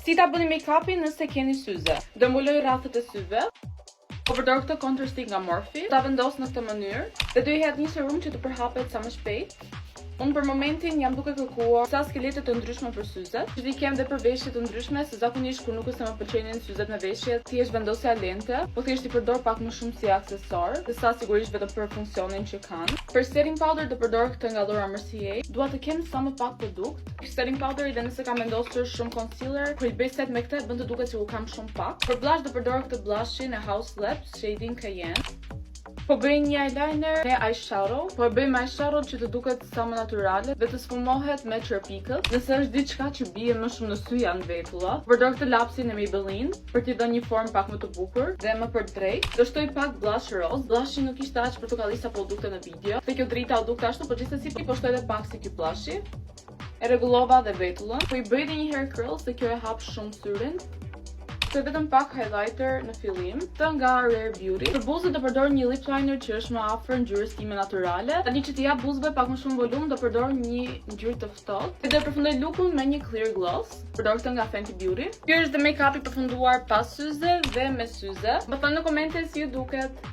Si ta bëni make-upin nëse keni syze? Do mbuloj rrafët e syve. Po përdor këtë contour stick nga Morphe. Ta vendos në këtë mënyrë dhe do i hedh një serum që të përhapet sa më shpejt. Unë për momentin jam duke kërkuar sa skelete të ndryshme për syzet, që t'i kem dhe për veshje të ndryshme, se zakonisht kur nuk është se më pëlqenin syzet me veshje, thjesht vendosja lente, po thjesht i përdor pak më shumë si aksesor, dhe sa sigurisht vetëm për funksionin që kanë. Për setting powder do përdor këtë nga Laura Mercier. Dua të kem sa më pak produkt. Setting powderi dhe nëse kam vendosur shumë concealer, kur i bëj set me këtë bën të duket sikur kam shumë pak. Për blush do përdor këtë blushin e House Labs shading Cayenne. Po bëj një eyeliner me eyeshadow, po e bëj me eyeshadow që të duket sa më natyrale dhe të sfumohet me çerpikët. Nëse është diçka që bie më shumë në sy janë vetulla. Përdor këtë lapsin e Maybelline për t'i dhënë një formë pak më të bukur dhe më për drejt. Do shtoj pak blush rose. Blushi nuk ishte aq portokalli sa po dukte në video. Se kjo drita u dukte ashtu, por gjithsesi po shtoj edhe pak si ky blushi. E rregullova dhe vetullën. Po i bëj edhe një hair curl se kjo e hap shumë syrin. Të vetëm pak highlighter në fillim, të nga Rare Beauty. Për buzët do përdor një lip liner që është më afër ngjyrës time natyrale. Tani që t'i jap buzëve pak më shumë volum, do përdor një ngjyrë të ftohtë. Dhe do përfundoj lookun me një clear gloss. Përdor këtë nga Fenty Beauty. Ky është make-upi përfunduar pas syze dhe me syze. Më thoni në komente si ju duket.